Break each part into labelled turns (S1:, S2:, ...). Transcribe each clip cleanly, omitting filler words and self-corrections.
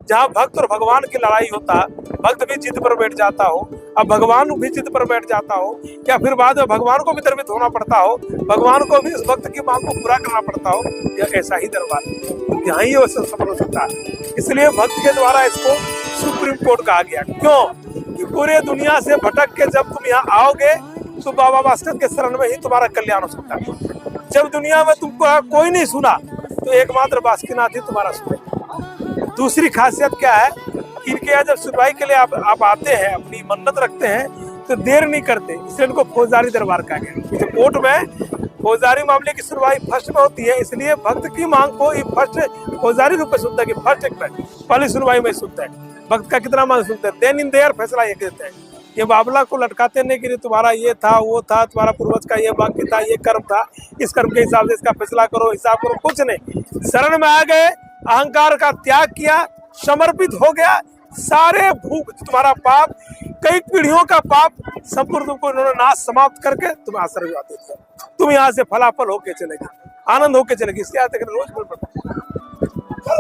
S1: जहाँ भक्त और भगवान की लड़ाई होता, भक्त भी जिद पर बैठ जाता हो, अब भगवान भी जिद पर बैठ जाता हो, या फिर बाद में भगवान को भी द्रवित होना पड़ता हो, भगवान को भी उस भक्त की मांग को पूरा करना पड़ता हो, यह ऐसा ही दरबार है। यहाँ ही वो सफल हो सकता है। इसलिए भक्त के द्वारा इसको सुप्रीम कोर्ट कहा गया। क्यों? कि पूरे दुनिया से भटक के जब तुम यहाँ आओगे तो बाबा बास्कत के शरण में ही तुम्हारा कल्याण हो सकता है। जब दुनिया में तुमको कोई नहीं सुना तो एकमात्र बासुकीनाथ ही तुम्हारा सुने। दूसरी खासियत क्या है कि इनके यहाँ जब सुनवाई के लिए आप आते हैं, अपनी मन्नत रखते हैं, तो देर नहीं करते, इसलिए इनको फौजदारी दरबार कहा गया। तो कोर्ट में फौजदारी मामले की सुनवाई फर्स्ट में होती है, इसलिए भक्त की मांग को ये फर्स्ट फौजदारी रूप में सुनता है कि फर्स्ट पहली सुनवाई में सुनता है। भक्त का कितना मांग सुनते हैं, देन इन देयर फैसला ये देते हैं। ये बाबला को लटकाते नहीं कि तुम्हारा ये था, वो था, तुम्हारा पूर्वज का ये वाक्य था, ये कर्म था, इस कर्म के हिसाब से इसका फैसला करो, हिसाब करो, कुछ नहीं। शरण में आ गए, अहंकार का त्याग किया, समर्पित हो गया, सारे भूख तुम्हारा पाप, कई पीढ़ियों का पाप संपूर्ण तुमको इन्होंने नाश समाप्त करके तुम्हें आशीर्वाद देते हैं। तुम यहाँ से फलाफल होके चलेगी, आनंद होके चलेगी। इसलिए रोज बोल पड़ता।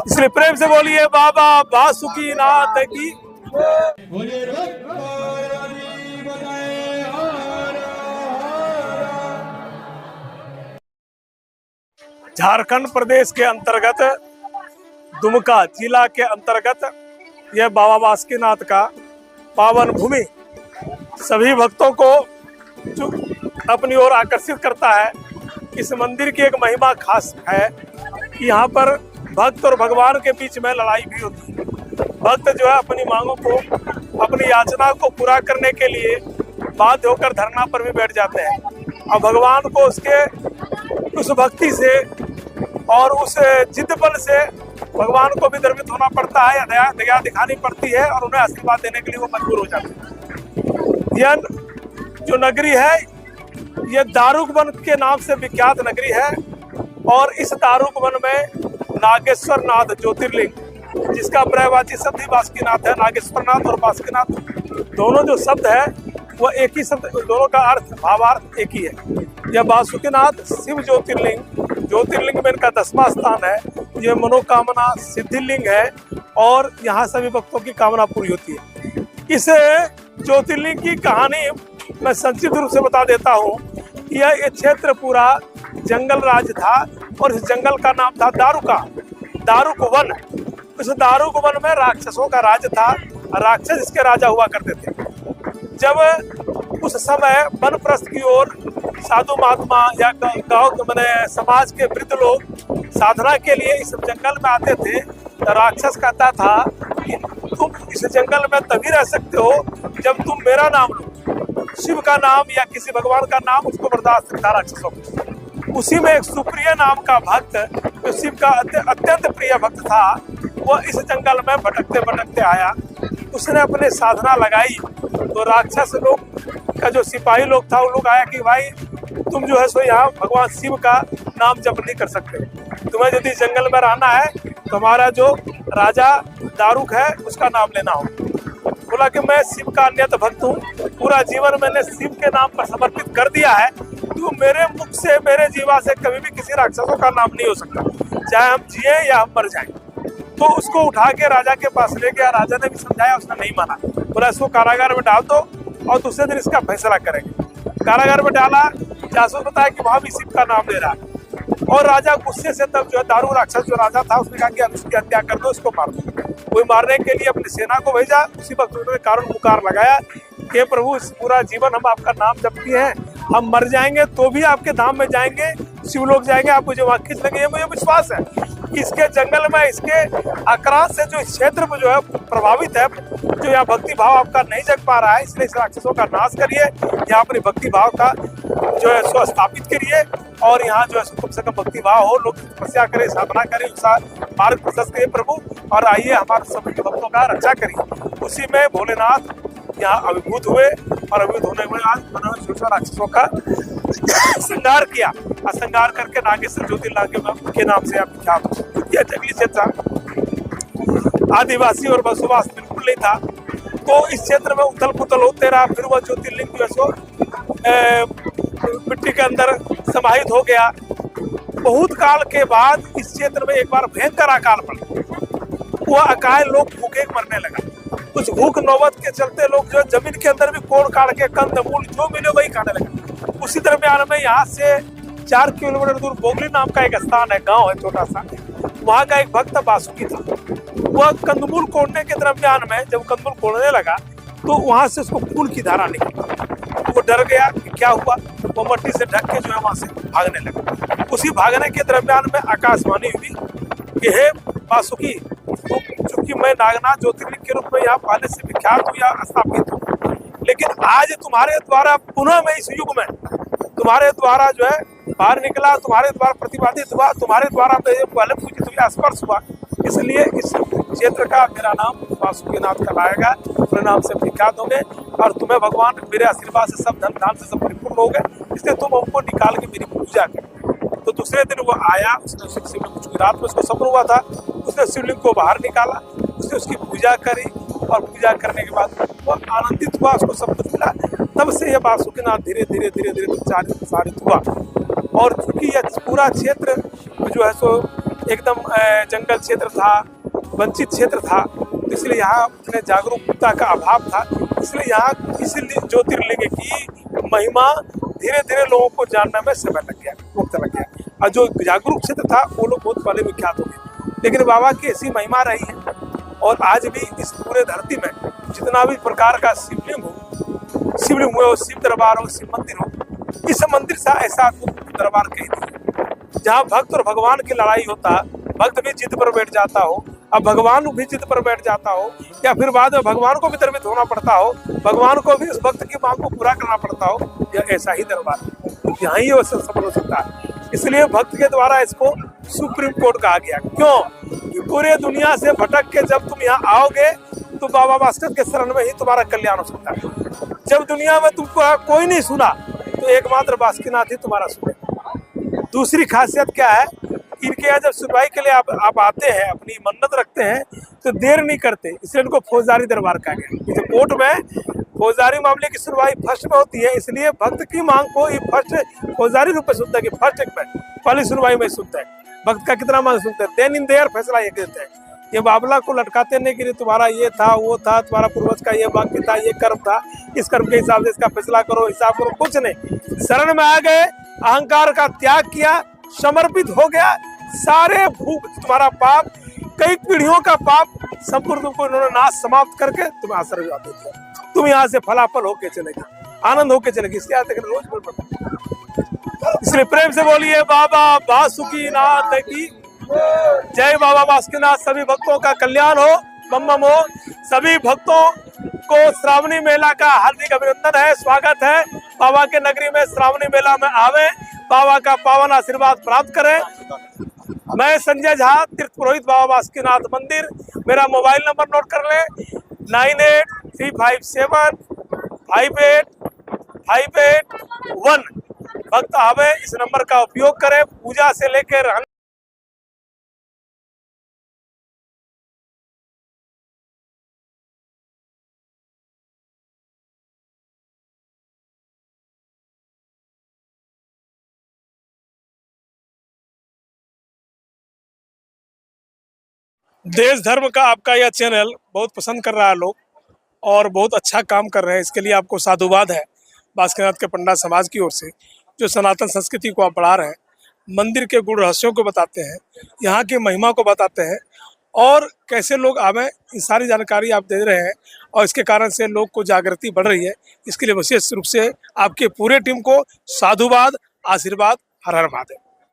S1: इसलिए प्रेम से बोलिए बाबा बासुकीनाथ की। झारखंड प्रदेश के अंतर्गत दुमका जिला के अंतर्गत यह बाबा बासुकीनाथ का पावन भूमि सभी भक्तों को जो अपनी ओर आकर्षित करता है। इस मंदिर की एक महिमा खास है कि यहाँ पर भक्त और भगवान के बीच में लड़ाई भी होती है। भक्त जो है अपनी मांगों को, अपनी याचना को पूरा करने के लिए बाध्य होकर धरना पर भी बैठ जाते हैं, और भगवान को उसके उस भक्ति से और उस जिद बल से भगवान को भी द्रवित होना पड़ता है, या दया दिखानी पड़ती है, और उन्हें आशीर्वाद देने के लिए वो मजबूर हो जाते हैं। यह जो नगरी है, यह दारुक वन के नाम से विख्यात नगरी है, और इस दारुक वन में नागेश्वर नाथ ज्योतिर्लिंग, जिसका पर्यायवाची शब्द ही बासुकीनाथ है। नागेश्वर नाथ और बासुकीनाथ दोनों जो शब्द है वह एक ही शब्द, दोनों का अर्थ भावार्थ एक ही है। यह बासुकीनाथ शिव ज्योतिर्लिंग में इनका 10वां स्थान है। यह मनोकामना सिद्धिलिंग है, और यहाँ सभी भक्तों की कामना पूरी होती है। इस ज्योतिर्लिंग की कहानी मैं संक्षिप्त रूप से बता देता हूँ। यह क्षेत्र पूरा जंगल राज था, और इस जंगल का नाम था दारुक वन। इस दारुक वन में राक्षसों का राज था, राक्षस इसके राजा हुआ करते थे। जब उस समय वनप्रस्थ की ओर साधु महात्मा या गांव मैंने समाज के वृद्ध लोग साधना के लिए इस जंगल में आते थे, तो राक्षस कहता था कि तुम इस जंगल में तभी रह सकते हो जब तुम मेरा नाम लो, शिव का नाम या किसी भगवान का नाम उसको बर्दाश्त था राक्षसों को। उसी में एक सुप्रिय नाम का भक्त, जो शिव का अत्यंत प्रिय भक्त था, वो इस जंगल में भटकते भटकते आया। उसने अपने साधना लगाई, तो राक्षस लोग का जो सिपाही लोग था, वो लोग आया कि भाई तुम जो है सो यहाँ भगवान शिव का नाम जप नहीं कर सकते, तुम्हें यदि जंगल में रहना है तो हमारा जो राजा दारुक है उसका नाम लेना हो। बोला कि मैं शिव का अन्यत भक्त हूँ, पूरा जीवन मैंने शिव के नाम पर समर्पित कर दिया है, तो मेरे मुख से, मेरे जीवा से कभी भी किसी राक्षसों का नाम नहीं हो सकता, चाहे हम जिए या हम मर जाए। तो उसको उठा के राजा के पास ले गया। राजा ने भी समझाया, उसने नहीं माना। बोला इसको कारागार में डाल दो और दूसरे दिन इसका फैसला करेंगे। कारागार में डाला, जासूस बताया कि वहां भी शिव का नाम ले रहा है, और राजा गुस्से से तब जो है दारू राक्षस जो राजा था उसने कहा कि अब इसकी हत्या कर दो, इसको मार दो। कोई मारने के लिए अपनी सेना को भेजा। उसी वक्त उन्होंने कारण पुकार लगाया कि प्रभु पूरा जीवन हम आपका नाम जपती हैं, हम मर जाएंगे तो भी आपके धाम में जाएंगे, शिवलोक जाएंगे, आप मुझे वहां खींच लेंगे। ये मुझे विश्वास है कि इसके जंगल में, इसके आक्रांत से जो क्षेत्र में जो है प्रभावित है, जो यहाँ भक्ति भाव आपका नहीं जग पा रहा है, इसलिए इस राक्षसों का नाश करिए, यहाँ अपनी भक्ति भाव का जो है सो स्थापित करिए, और यहाँ जो है कम से कम भक्ति भाव हो, लोग तपस्या करें, साधना करें, मार्ग प्रशस्त करिए प्रभु, और आइए हमारे सभी भक्तों का रक्षा करिए। उसी में भोलेनाथ यहाँ अभिभूत हुए, और अभिभूत होने में आज राक्षसों का संहार किया, और संहार करके नागेश्वर ज्योतिर्लिंग के नाम से विख्यात। यह जंगली क्षेत्र आदिवासी और बसवास बिल्कुल नहीं था, तो इस क्षेत्र में उथल पुथल होते रहा। फिर वह ज्योतिर्लिंग जो सो मिट्टी के अंदर समाहित हो गया। बहुत काल के बाद इस क्षेत्र में एक बार भयंकर अकाल पड़ा। वो अकाय लोग भूखे मरने लगा। कुछ भूख नौबत के चलते लोग जो जमीन के अंदर भी कोड़ काट के कंदमूल जो मिले वही खाने लगा। उसी दरमियान में यहाँ से 4 किलोमीटर दूर बोगली नाम का एक स्थान है, गांव है छोटा सा, वहाँ का एक भक्त वासुकी था। वह कंदमूल कोड़ने के दरमियान में जब कंदमूल कोड़ने लगा तो वहां से उसको खून की धारा निकली। वो डर गया कि क्या हुआ, वो मट्टी से ढक के जो है वहां से भागने लगा। उसी भागने के दरमियान में आकाशवाणी हुई कि हे वासुकी, चूंकि मैं नागनाथ ज्योतिर्लिंग के रूप में यहाँ पहले से विख्यात हूँ या स्थापित हूँ, लेकिन आज तुम्हारे द्वारा पुनः मैं इस युग में तुम्हारे द्वारा जो है बाहर निकला, तुम्हारे द्वारा प्रतिपादित हुआ, तुम्हारे द्वारा पहले पूजित हुआ, स्पर्श हुआ, इसलिए इस क्षेत्र का मेरा नाम वासुकीनाथ कहलाएगा, पूरे नाम से विख्यात होंगे और तुम्हें भगवान मेरे आशीर्वाद से सब धन धान से सब परिपूर्ण हो गए, इसलिए तुम हमको निकाल के मेरी पूजा करो। तो दूसरे दिन वो आया, उसने शिवलिंग, कुछ रात में उसको सब्र हुआ था, उसने शिवलिंग को बाहर निकाला, उसने उसकी पूजा करी और पूजा करने के बाद वो आनंदित हुआ, उसको सब कुछ मिला। तब से यह वासुकीनाथ धीरे धीरे धीरे धीरे प्रचारित हुआ। और चूंकि यह पूरा क्षेत्र जो है सो एकदम जंगल क्षेत्र था, वंचित क्षेत्र था, तो इसलिए यहाँ उतने जागरूकता का अभाव था, इसलिए यहाँ किसी ज्योतिर्लिंग की महिमा धीरे धीरे लोगों को जानने में समय लग गया, वक्त लग गया। और जो जागरूक क्षेत्र था वो लोग बहुत पहले विख्यात हो गए, लेकिन बाबा की ऐसी महिमा रही है। और आज भी इस पूरे धरती में जितना भी प्रकार का शिवलिंग हो, शिव दरबार हो, शिव मंदिर हो, इस मंदिर से ऐसा दरबार कहीं नहीं जहाँ भक्त और भगवान की लड़ाई होता, भक्त भी जिद पर बैठ जाता हो, अब भगवान भी जिद पर बैठ जाता हो, या फिर बाद में भगवान को भी द्रवित होना पड़ता हो, भगवान को भी उस भक्त की मांग को पूरा करना पड़ता हो, यह ऐसा ही दरबार यहाँ ही सफल हो सकता है। इसलिए भक्त के द्वारा इसको सुप्रीम कोर्ट कहा गया। क्यों? पूरे दुनिया से भटक के जब तुम यहाँ आओगे तो बाबा भास्कर के शरण में ही तुम्हारा कल्याण हो सकता है। जब दुनिया में तुमको कोई नहीं सुना तो एकमात्र बासुकीनाथ ही तुम्हारा सुने। दूसरी खासियत क्या है, इनके यहाँ जब सुनवाई के लिए आप आते हैं, अपनी मन्नत रखते हैं तो देर नहीं करते, इसलिए इनको फौजदारी दरबार कहा गया। कोर्ट में फौजदारी मामले की सुनवाई फर्स्ट में होती है, इसलिए भक्त की मांग को ये फर्स्ट फौजदारी रूप में सुनता है कि फर्स्ट में पहली सुनवाई में सुनते हैं भक्त का कितना मांग सुनते हैं, देन इन देयर फैसला ये देते हैं। ये बाबला को लटकाते नहीं कि तुम्हारा ये था, वो था, तुम्हारा पूर्वज का ये वाक्य था, ये कर्म था, इस कर्म के हिसाब से इसका फैसला करो, हिसाब करो, कुछ नहीं। शरण में आ गए, अहंकार का त्याग किया, समर्पित हो गया, सारे भूख तुम्हारा पाप, कई पीढ़ियों का पाप संपूर्ण तुमको इन्होंने नाश समाप्त करके तुम्हें आशीर्वाद दे दिया। तुम यहाँ से फलाफल होके चलेगी, आनंद होके चलेगी। इसके आते रोज बोल पड़ता, इसलिए प्रेम से बोलिए बाबा वासुकीनाथ की जय। बाबा वासुकीनाथ सभी भक्तों का कल्याण हो, बम बम हो। सभी भक्तों को श्रावणी मेला का हार्दिक अभिनंदन है, स्वागत है। बाबा के नगरी में श्रावणी मेला में आवे, बाबा का पावन आशीर्वाद प्राप्त करें। मैं संजय झा, तीर्थ पुरोहित, बाबा वासुकीनाथ मंदिर। मेरा मोबाइल नंबर नोट कर लें, 983575 5851। भक्त आवे, इस नंबर का उपयोग करें, पूजा से लेकर देश धर्म का आपका यह चैनल बहुत पसंद कर रहा है लोग, और बहुत अच्छा काम कर रहे हैं। इसके लिए आपको साधुवाद है वासुकीनाथ के पंडित समाज की ओर से, जो सनातन संस्कृति को आप बढ़ा रहे हैं, मंदिर के गुण रहस्यों को बताते हैं, यहाँ की महिमा को बताते हैं, और कैसे लोग आवें, ये सारी जानकारी आप दे रहे हैं, और इसके कारण से लोग को जागृति बढ़ रही है। इसके लिए विशेष रूप से आपके पूरे टीम को साधुवाद, आशीर्वाद। हर हर महादेव।